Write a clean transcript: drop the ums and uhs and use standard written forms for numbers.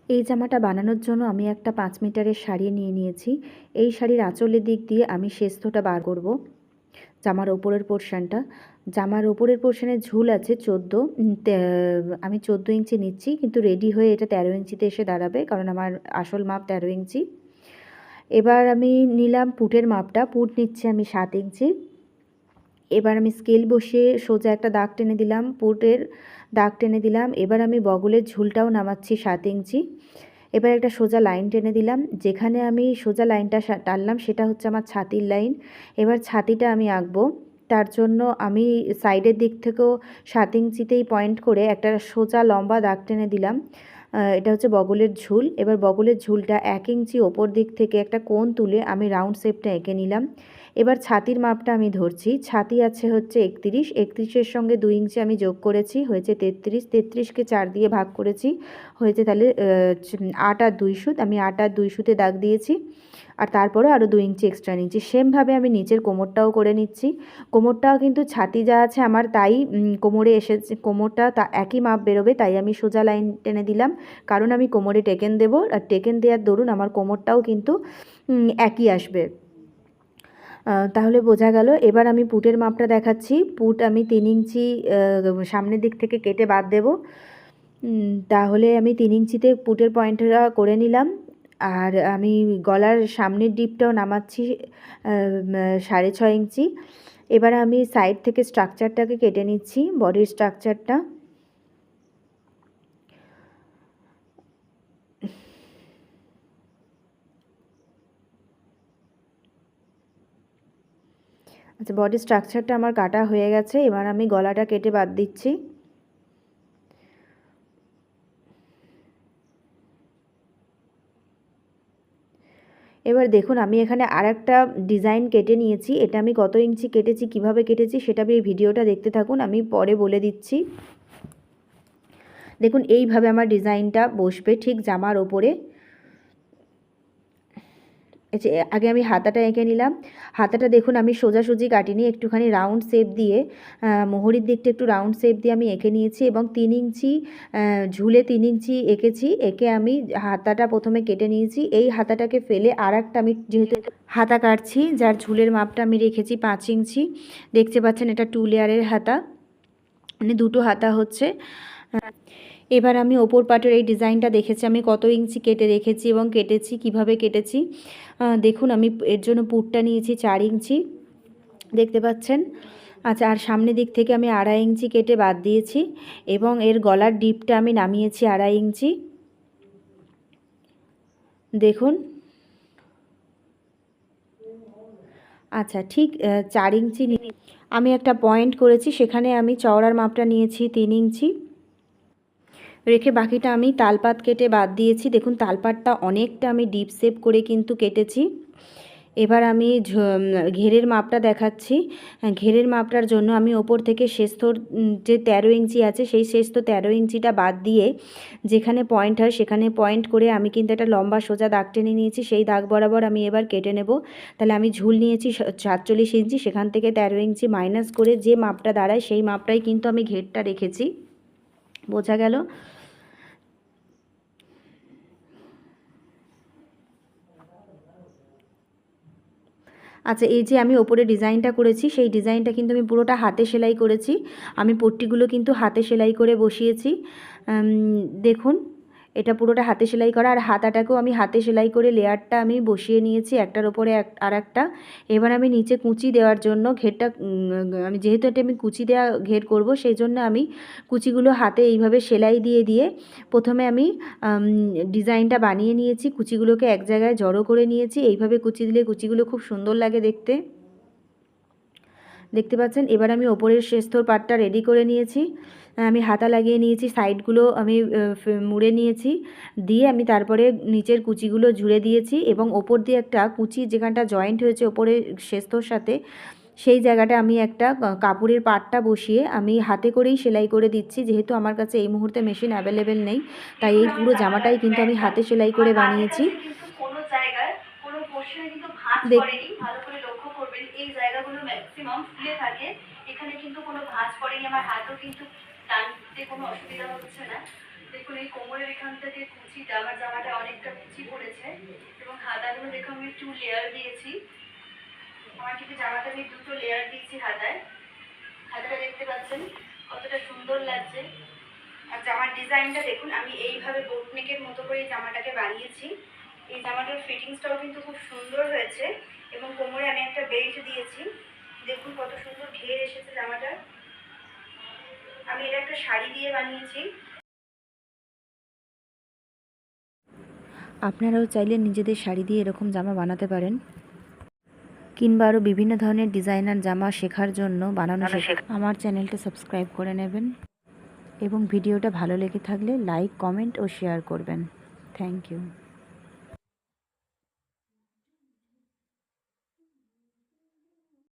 এই জামাটা বানানোর জন্য আমি একটা ৫ মিটারের শাড়ি নিয়ে নিয়েছি। এই শাড়ির আঁচলের দিক দিয়ে আমি শেস্থটা বার করব, জামার ওপরের পোরশানটা। জামার ওপরের পোরশানের ঝুল আছে ১৪, আমি ১৪ ইঞ্চি নিচ্ছি, কিন্তু রেডি হয়ে এটা ১৩ ইঞ্চিতে এসে দাঁড়াবে, কারণ আমার আসল মাপ ১৩ ইঞ্চি। এবার আমি নিলাম পুটের মাপটা, পুট নিচ্ছি আমি ৭ ইঞ্চি। এবার আমি স্কেল বসিয়ে সোজা একটা দাগ টেনে দিলাম, পুটের দাগ টেনে দিলাম। এবার আমি বগলের ঝুলটাও নামাচ্ছি ৭ ইঞ্চি। এবার একটা সোজা লাইন টেনে দিলাম, যেখানে আমি সোজা লাইনটা টানলাম সেটা হচ্ছে আমার ছাতির লাইন। এবার ছাতিটা আমি আঁকবো, তার জন্য আমি সাইডের দিক থেকেও ৭ ইঞ্চিতেই পয়েন্ট করে একটা সোজা লম্বা দাগ টেনে দিলাম। এটা হচ্ছে বগলের ঝুল। এবার বগলের ঝুলটা ১ ইঞ্চি ওপর দিক থেকে একটা কোণ তুলে আমি রাউন্ড শেপটা এঁকে নিলাম। এবার ছাতির মাপটা আমি ধরছি, ছাতি আছে হচ্ছে ৩১, ৩১-এর সঙ্গে ২ ইঞ্চি আমি যোগ করেছি, হয়েছে ৩৩, ৩৩কে ৪ দিয়ে ভাগ করেছি, হয়েছে তাহলে ৮ আর ২ সুত। আমি ৮ আর ২ সুতে দাগ দিয়েছি, আর তারপরে আরও ২ ইঞ্চি এক্সট্রা নিচ্ছি। সেমভাবে আমি নিচের কোমরটাও করে নিচ্ছি। কোমরটাও কিন্তু ছাতি যা আছে আমার তাই কোমরে এসেছে, কোমরটা তা একই মাপ বেরোবে, তাই আমি সোজা লাইন টেনে দিলাম, কারণ আমি কোমরে টেকেন দেবো, আর টেকেন দেওয়ার দরুন আমার কোমরটাও কিন্তু একই আসবে। তাহলে বোঝা গেল। এবার আমি পুটের মাপটা দেখাচ্ছি। পুট আমি ৩ ইঞ্চি সামনের দিক থেকে কেটে বাদ দেব। তাহলে আমি ৩ ইঞ্চিতে পুটের পয়েন্টটা করে নিলাম। আর আমি গলার সামনের ডিপটাও নামাচ্ছি ৬.৫ ইঞ্চি। এবার আমি সাইড থেকে স্ট্রাকচারটাকে কেটে নিচ্ছি, বডির স্ট্রাকচারটা। আচ্ছা, বডি স্ট্রাকচারটা আমার কাটা হয়ে গেছে। এবার আমি গলাটা কেটে বাদ দিচ্ছি। এবার দেখুন আমি এখানে আরেকটা ডিজাইন কেটে নিয়েছি। এটা আমি কত ইঞ্চি কেটেছি, কিভাবে কেটেছি সেটা এই ভিডিওটা দেখতে থাকুন, আমি পরে বলে দিচ্ছি। দেখুন এইভাবে আমার ডিজাইনটা বসবে ঠিক জামার ওপরে। আগে আমি হাতাটা এঁকে নিলাম। হাতাটা দেখুন আমি সোজাসুজি কাটিনি, একটুখানি রাউন্ড শেপ দিয়ে, মোহরির দিকটা একটু রাউন্ড শেপ দিয়ে আমি এঁকে নিয়েছি, এবং ৩ ইঞ্চি ঝুলে ৩ ইঞ্চি এঁকেছি। এঁকে আমি হাতাটা প্রথমে কেটে নিয়েছি। এই হাতাটাকে ফেলে আর একটা আমি যেহেতু হাতা কাটছি, যার ঝুলের মাপটা আমি রেখেছি ৫ ইঞ্চি। দেখতে পাচ্ছেন এটা 2 লেয়ারের হাতা, মানে দুটো হাতা হচ্ছে। এবার আমি ওপর পাটের এই ডিজাইনটা দেখেছি আমি কত ইঞ্চি কেটে রেখেছি এবং কেটেছি কিভাবে কেটেছি। দেখুন আমি এর জন্য পুটটা নিয়েছি ৪ ইঞ্চি, দেখতে পাচ্ছেন। আচ্ছা, আর সামনের দিক থেকে আমি ২.৫ ইঞ্চি কেটে বাদ দিয়েছি, এবং এর গলার ডিপটা আমি নামিয়েছি ২.৫ ইঞ্চি, দেখুন। আচ্ছা, ঠিক ৪ ইঞ্চি আমি একটা পয়েন্ট করেছি, সেখানে আমি চওড়ার মাপটা নিয়েছি ৩ ইঞ্চি, রেখে বাকিটা আমি তালপাত কেটে বাদ দিয়েছি। দেখুন তালপাতটা অনেকটা আমি ডিপ শেপ করে কিন্তু কেটেছি। এবার আমি ঘেরের মাপটা দেখাচ্ছি। ঘেরের মাপটার জন্য আমি ওপর থেকে শেষথর যে ১৩ ইঞ্চি আছে সেই শেষথ ১৩ ইঞ্চিটা বাদ দিয়ে যেখানে পয়েন্ট হয় সেখানে পয়েন্ট করে আমি কিন্তু একটা লম্বা সোজা দাগ টেনে নিয়েছি। সেই দাগ বরাবর আমি এবার কেটে নেব। তাহলে আমি ঝুল নিয়েছি ৪৭ ইঞ্চি, সেখান থেকে ১৩ ইঞ্চি মাইনাস করে যে মাপটা দাঁড়ায় সেই মাপটাই কিন্তু আমি ঘেরটা রেখেছি, বোঝা গেল। আচ্ছা, এই যে আমি ওপরে ডিজাইনটা করেছি সেই ডিজাইনটা কিন্তু আমি পুরোটা হাতে সেলাই করেছি। আমি পট্টিগুলো কিন্তু হাতে সেলাই করে বসিয়েছি। দেখুন এটা পুরোটা হাতে সেলাই করা, আর হাতাটাকেও আমি হাতে সেলাই করে লেয়ারটা আমি বসিয়ে নিয়েছি একটার ওপরে আর একটা। এবার আমি নিচে কুচি দেওয়ার জন্য ঘেরটা, আমি যেহেতু এটা আমি কুচি দেওয়া ঘের করব সেই জন্য আমি কুচিগুলো হাতে এইভাবে সেলাই দিয়ে দিয়ে প্রথমে আমি ডিজাইনটা বানিয়ে নিয়েছি। কুচিগুলোকে এক জায়গায় জড়ো করে নিয়েছি, এইভাবে কুচি দিলে কুচিগুলো খুব সুন্দর লাগে দেখতে, দেখতে পাচ্ছেন। এবার আমি ওপরের শেষথর পাটটা রেডি করে নিয়েছি, আমি হাতা লাগিয়ে নিয়েছি, সাইডগুলো আমি মুড়ে নিয়েছি, দিয়ে আমি তারপরে নিচের কুচিগুলো জুড়ে দিয়েছি, এবং ওপর দিয়ে একটা কুচি যেখানটা জয়েন্ট হয়েছে ওপরের শেষথর সাথে সেই জায়গাটা আমি একটা কাপড়ের পাটটা বসিয়ে আমি হাতে করেই সেলাই করে দিচ্ছি। যেহেতু আমার কাছে এই মুহূর্তে মেশিন অ্যাভেলেবেল নেই, তাই এই পুরো জামাটাই কিন্তু আমি হাতে সেলাই করে বানিয়েছি। কোনো জায়গায় কোনো পোর্শনে কিন্তু ভাঁজ করেনি, ভালো করে লক্ষ্য করবেন এই জায়গাগুলো ম্যাক্সিমাম ফুলে থাকে, এখানে কিন্তু কোনো ভাঁজ করেনি, আমার হাতেও কিন্তু টানতে কোনো অসুবিধা হচ্ছে না। দেখুন এই কোমরের এখান থেকে কুচিটা, আমার জামাটা অনেকটা কুচি পড়েছে এবং হাতাগুলো দেখুন আমি 2 লেয়ার দিয়েছি। আমার কিন্তু জামাটা আমি 2টো লেয়ার দিয়েছি হাতায়। হাতাটা দেখতে পাচ্ছেন কতটা সুন্দর লাগছে। আর জামার ডিজাইনটা দেখুন, আমি এইভাবে বোট নেকের মতো করে এই জামাটাকে বানিয়েছি। এই জামাটার ফিটিংসটাও কিন্তু খুব সুন্দর হয়েছে এবং কোমরে আমি একটা বেল্ট দিয়েছি। দেখুন কত সুন্দর ঘের এসেছে জামাটার। আমি এটা একটা শাড়ি দিয়ে বানিয়েছি। আপনারাও চাইলে নিজেদের শাড়ি দিয়ে এরকম জামা বানাতে পারেন, কিংবা আরও বিভিন্ন ধরনের ডিজাইনার জামা শেখার জন্য আমার চ্যানেলটা সাবস্ক্রাইব করে নেবেন এবং ভিডিওটা ভালো লেগে থাকলে লাইক, কমেন্ট ও শেয়ার করবেন। Thank you.